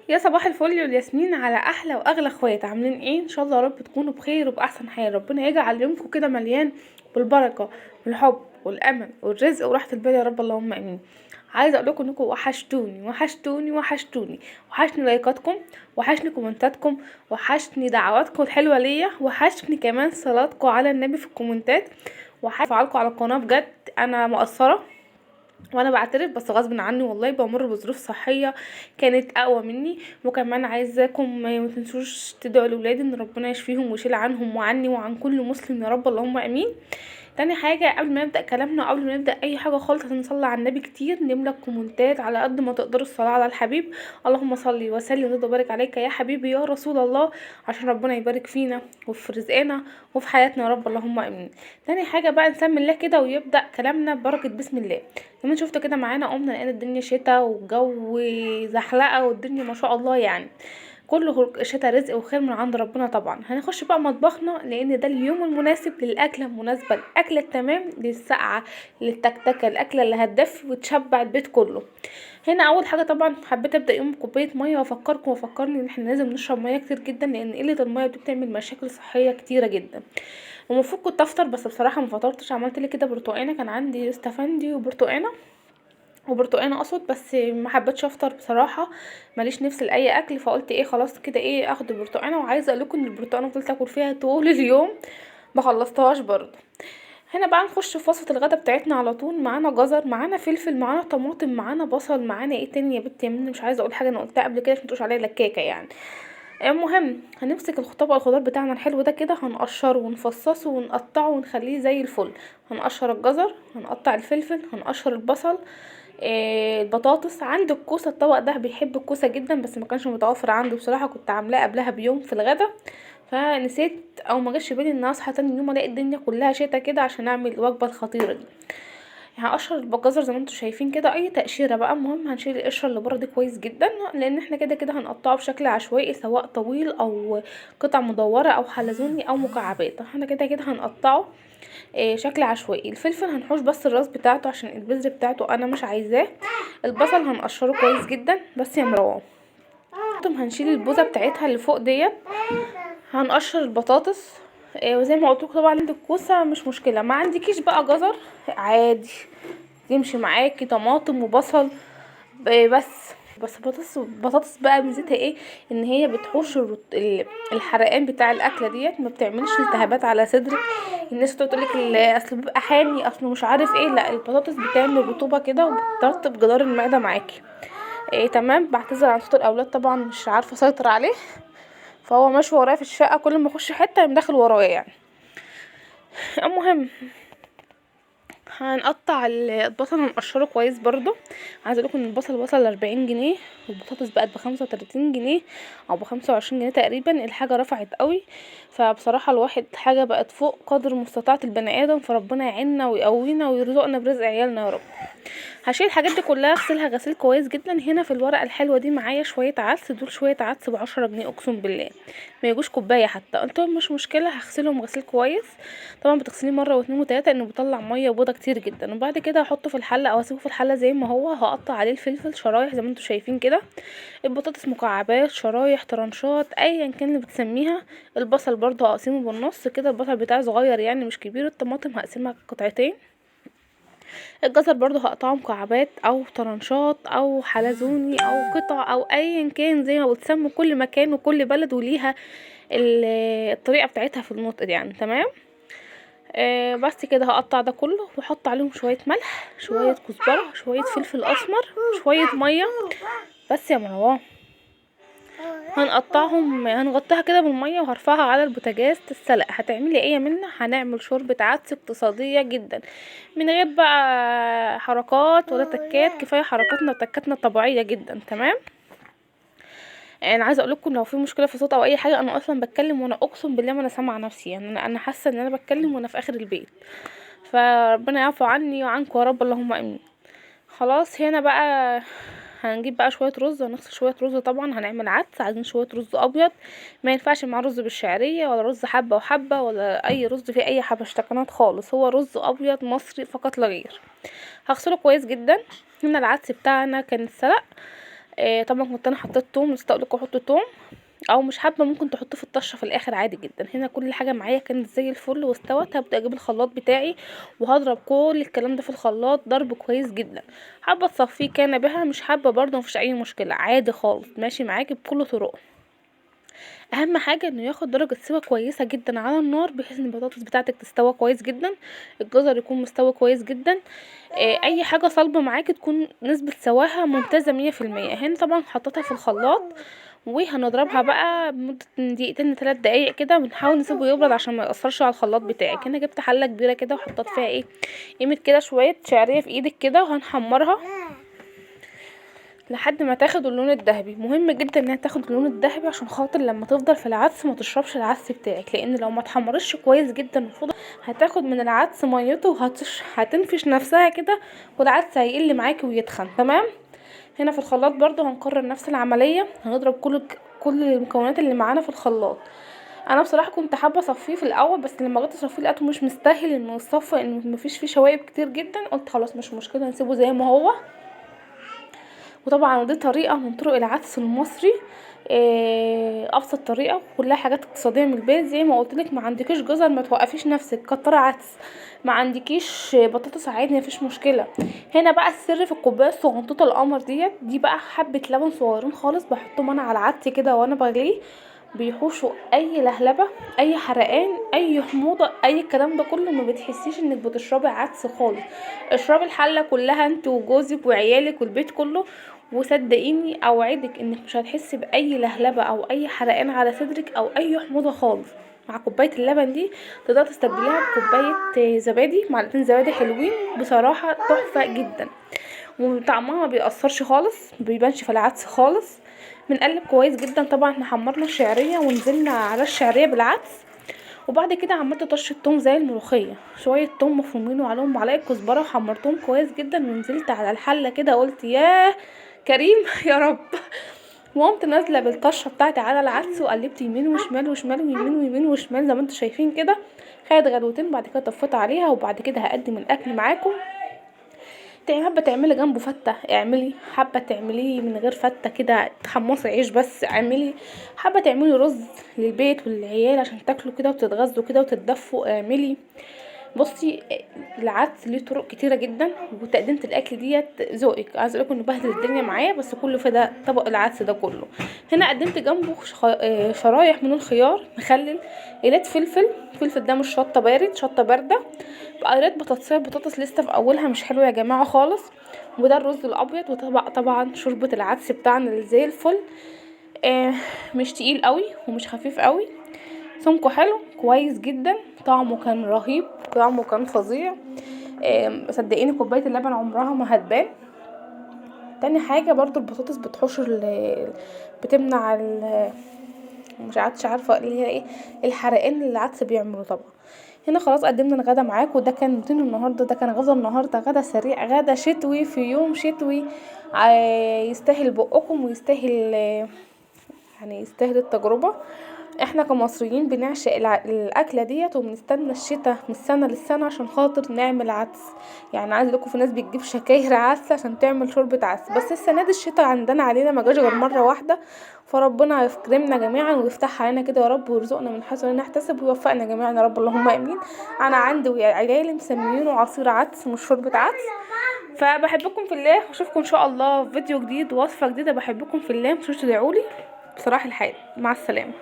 يا صباح الفل والياسمين على احلى واغلى اخوات، عاملين ايه؟ ان شاء الله يا رب تكونوا بخير وباحسن حال. ربنا يجعل يومكم كده مليان بالبركه والحب والامل والرزق وراحه البال يا رب، اللهم امين. عايزه اقول لكم انكم وحشتوني وحشتوني وحشتوني. وحشني لايكاتكم، وحشني كومنتاتكم، وحشني دعواتكم الحلوه ليا، وحشني كمان صلاتكم على النبي في الكومنتات، وحشني فعالكم على القناه. بجد انا مقصره وانا بعترف، بس غصب عني والله بمر بظروف صحيه كانت اقوى مني. وكمان عايزاكم ما تنسوش تدعوا لاولادي ان ربنا يشفيهم ويشيل عنهم وعني وعن كل مسلم يا رب، اللهم امين. تاني حاجة قبل ما نبدأ كلامنا، قبل ما نبدأ أي حاجة خالص، هنصلي على النبي كتير، نملى الكومنتات على قد ما تقدروا الصلاة على الحبيب. اللهم صلي وسلم وزد وبارك عليك يا حبيبي يا رسول الله، عشان ربنا يبارك فينا وفي رزقنا وفي حياتنا يا رب، اللهم امين. تاني حاجة بقى نسمي الله كده ويبدأ كلامنا ببركة بسم الله. زي ما شفتوا كده معانا، قمنا لقينا الدنيا شتا والجو زحلقة والدنيا ما شاء الله يعني كله شتا، رزق وخير من عند ربنا. طبعا هنخش بقى مطبخنا، لان ده اليوم المناسب للاكله المناسبه، الاكله التمام للسقعه للتكتكه، الاكله اللي هتدفي وتشبع البيت كله. هنا اول حاجه طبعا حبيت ابدا يوم بكوبايه ميه، وافكركم وافكرني ان احنا لازم نشرب ميه كتير جدا، لان قله الميه دي بتعمل مشاكل صحيه كتيره جدا. ومفروض كنت افطر، بس بصراحه ما فطرتش. عملت لي كده برتقانه، كان عندي استفندي وبرتقانه اقصد، بس ما حبيتش افطر بصراحه، ماليش نفس لاي اكل، فقلت ايه خلاص كده ايه اخد البرتقانه. وعايزه اقول لكم ان البرتقانه فضلت اكل فيها طول اليوم، ما خلصتهاش برضه. هنا بقى نخش في وصفه الغدا بتاعتنا على طول. معانا جزر، معانا فلفل، معانا طماطم، معانا بصل، معانا ايه تاني يا بنتي يا منى؟ مش عايزه اقول حاجه انا قلتها قبل كده عشان متقولش عليا لكاكه يعني. المهم هنمسك الخضار بتاعنا الحلو ده كده، هنقشره ونفصصه ونقطعه ونخليه زي الفل. هنقشر الجزر، هنقطع الفلفل، هنقشر البصل، البطاطس. عندي الكوسه، الطبق ده بيحب الكوسه جدا بس ما كانش متوفر عنده بصراحه، كنت عاملاه قبلها بيوم في الغدا فنسيت او ما جاش بالي ان اصحى تاني يوم الاقي الدنيا كلها شتا كده عشان اعمل الوجبه الخطيره دي. هقشر الجزر زي ما انتم شايفين كده، اي تقشيره بقى. المهم هنشيل القشره اللي بره دي كويس جدا، لان احنا كده كده هنقطعه بشكل عشوائي، سواء طويل او قطع مدوره او حلزوني او مكعبات. احنا كده كده هنقطعه شكل عشوائي. الفلفل هنحوش بس الراس بتاعته عشان البذر بتاعته انا مش عايزاه. البصل هنقشره كويس جدا بس يا مروان. هنشيل البوزه بتاعتها اللي فوق ديت. هنقشر البطاطس وزي ما قلت لكم طبعا عندك كوسه مش مشكله، ما عندكيش بقى جزر عادي يمشي معاكي، طماطم وبصل بس بطاطس بقى ميزتها ايه؟ ان هي بتحوش الحرقان بتاع الاكله ديت، ما بتعملش التهابات على صدرك. الناس تقول لك اصل بيبقى حامي، اصله مش عارف ايه، لا البطاطس بتعمل رطوبه كده وبترطب جدار المعده معاكي. تمام. بعتذر عن صوت الاولاد طبعا، مش عارفه اسيطر عليه، فهو ماشي ورايا في الشقه، كل ما اخش حته يقوم داخل ورايا يعني. المهم هنقطع البصل، هنقشره كويس برضو. عايزه اقولكم ان البصل وصل ل40 جنيه، والبطاطس بقت ب35 جنيه او ب25 جنيه تقريبا. الحاجه رفعت قوي، فبصراحه الواحد حاجه بقت فوق قدر مستطاعه البني ادم، فربنا يعيننا ويقوينا ويرزقنا برزق عيالنا يا رب. هشيل الحاجات دي كلها اغسلها غسيل كويس جدا. هنا في الورقه الحلوه دي معايا شويه عدس، دول شويه عدس ب10 جنيه اقسم بالله، ما يجوش كوبايه حتى. قلت لهم مش مشكله هغسلهم غسيل كويس. طبعا بتغسليه مره واتنين وتلاته انه بيطلع ميه وبوضه كتير جدا. وبعد كده هحطه في الحله او اسيبه في الحله زي ما هو. هقطع عليه الفلفل شرايح زي ما انتم شايفين كده، البطاطس مكعبات، شرايح، طرنشات، ايا كان اللي بتسميها. البصل برضو هقسمه بالنص كده، البصل بتاعي صغير يعني مش كبير. الطماطم هقسمها قطعتين. الجزر برضو هقطعه مكعبات او طرنشات او حلزوني او قطع او ايا كان زي ما بتسموا، كل مكان وكل بلد وليها الطريقه بتاعتها في النطق دي يعني. تمام. بس كده هقطع ده كله واحط عليهم شويه ملح، شويه كزبره، شويه فلفل اسمر، شويه ميه، بس يا مروان. هنقطعهم، هنغطيها كده بالميه وهرفعها على البوتاجاز تتسلق. هتعملي ايه يا منى؟ هنعمل شوربه عدس اقتصاديه جدا، من غير بقى حركات ولا تكات، كفايه حركاتنا وتكاتنا الطبيعيه جدا. تمام. انا عايزه اقول لكم لو في مشكله في صوت او اي حاجه، انا اصلا بتكلم وانا اقسم بالله ما انا سامعه نفسي يعني، انا حاسه ان انا بتكلم وانا في اخر البيت، فربنا يعفو عني وعنكم يا رب، اللهم امين. خلاص هنا بقى هنجيب بقى شويه رز، هنغسل شويه رز. طبعا هنعمل عدس، عايزين شويه رز ابيض، ما ينفعش مع رز بالشعريه ولا رز حبه وحبه ولا اي رز فيه اي حبشتكنات خالص، هو رز ابيض مصري فقط لا غير. هغسله كويس جدا. هنا العدس بتاعنا كان اتسلق. طبعا كنت انا حطيت توم، نسيت اقولك احط توم، او مش حابه ممكن تحطه في الطشه في الاخر عادي جدا. هنا كل حاجه معايا كانت زي الفل واستوت. هبدا اجيب الخلاط بتاعي وهضرب كل الكلام ده في الخلاط ضرب كويس جدا. حابه تصفيه كان بها، مش حابه برضه مفيش اي مشكله، عادي خالص ماشي معاكي بكل طرق. اهم حاجه انه ياخد درجه سوا كويسه جدا على النار، بحيث ان البطاطس بتاعتك تستوى كويس جدا، الجزر يكون مستوي كويس جدا. اي حاجه صلبه معاكي تكون نسبه سواها ممتازه 100%. هنا طبعا حطيتها في الخلاط وهنضربها بقى مده من دقيقتين ل3 دقايق كده، ونحاول نسيبه يبرد عشان ما ياثرش على الخلاط بتاعك. هنا جبت حله كبيره كده وحطيت فيها قيمه كده شويه شعريه في ايدك كده، وهنحمرها لحد ما تاخد اللون الذهبي. مهم جدا انها تاخد اللون الذهبي عشان خاطر لما تفضل في العدس ما تشربش العدس بتاعك، لان لو ما اتحمرش كويس جدا وفضل هتاخد من العدس ميته هتنفش نفسها كده، والعدس هيقل معاكي ويتخن. تمام. هنا في الخلاط برضو هنكرر نفس العمليه، هنضرب كل المكونات اللي معانا في الخلاط. انا بصراحه كنت حابه اصفيه في الاول، بس لما جيت اصفيه لقيته مش مستاهل انه يتصفى، انه مفيش فيه شوائب كتير جدا. قلت خلاص مش مشكله نسيبه زي ما هو. وطبعا دي طريقه من طرق العدس المصري، ابسط طريقه، كلها حاجات اقتصاديه من البيت. زي ما قلتلك ما عندكيش جزر ما توقفيش نفسك، كتري عدس. ما عندكيش بطاطس عادي مفيش مشكله. هنا بقى السر في الكوبايه الصغنطوطه القمر دي بقى حبه لبن صغيرين خالص بحطهم انا على العدس كده وانا بغليه، بيحوشوا اي لهلبه، اي حرقان، اي حموضه، اي الكلام ده كله. ما بتحسيش انك بتشربي عدس خالص. اشربي الحله كلها انت وجوزك وعيالك والبيت كله، وصدقيني اوعدك انك مش هتحسي باي لهلبه او اي حرقان على صدرك او اي حموضه خالص. مع كوبايه اللبن دي تقدر تستبدليها بكوبايه زبادي، معلقتين زبادي حلوين بصراحه تحفه جدا، وطعمها ما بيأثرش خالص، ما بيبانش في العدس خالص. بنقلب كويس جدا. طبعا احنا حمرنا الشعريه ونزلنا على الشعريه بالعدس، وبعد كده عملت طشه توم زي الملوخيه، شويه توم مفرومين وعليهم معلقه كزبره، وحمرتهم كويس جدا ونزلت على الحله كده. قلت ياه كريم يا رب. وقمت نازله بالطشه بتاعتي على العدس، وقلبت يمين وشمال وشمال ويمين ويمين وشمال زي ما انتم شايفين كده. خدت غلوتين، بعد كده طفيت عليها، وبعد كده هقدم الاكل معاكم. حابه تعملي جنبه فته اعملي، حابه تعمليه من غير فته كده تحمصي عيش بس اعملي، حابه تعملي رز للبيت وللعيال عشان تاكلوا كده وتتغذوا كده وتتدفوا اعملي. بصي العدس ليه طرق كتيره جدا، وتقديمه الاكل ديت ذوقك. عايزه اقولكم انه بهدل الدنيا معايا، بس كله في ده طبق العدس ده كله. هنا قدمت جنبه شرايح من الخيار مخلل، قلت فلفل ده مش شطه بارد، شطه بارده. قريت بطاطس لسه في اولها مش حلوه يا جماعه خالص. وده الرز الابيض. وطبعا شوربه العدس بتاعنا اللي زي الفل، مش تقيل قوي ومش خفيف قوي، سمكه حلو كويس جدا، طعمه كان رهيب، طعمه كان فظيع. صدقيني كوبايه اللبن عمرها ما هتبان. تاني حاجه برضو البطاطس بتحوش بتمنع مش عارفه اللي هي ايه الحرقان اللي العدس بيعمله طبعا. هنا خلاص قدمنا الغدا معاكم. وده كان روتين النهارده، ده كان غدا النهارده، غدا سريع، غدا شتوي في يوم شتوي، يستاهل بقكم ويستاهل يعني يستاهل التجربه. احنا كمصريين بنعشق الاكله ديت، وبنستنى الشتاء من السنه للسنه عشان خاطر نعمل عدس. يعني عايز لكم في ناس بتجيب شكاير عدس عشان تعمل شوربه عدس، بس السنه دي الشتاء عندنا علينا ما جاش غير مره واحده. فربنا يكرمنا جميعا ويفتحها علينا كده يا رب، ويرزقنا من حيث لا نحتسب، ويوفقنا جميعا يا رب اللهم امين. انا عندي وعيالي مسميينه عصير عدس مش شوربه عدس. فبحبكم في الله، واشوفكم ان شاء الله في فيديو جديد ووصفه جديده. بحبكم في الله، متنسوش تدعولي بصراحه الحال. مع السلامه.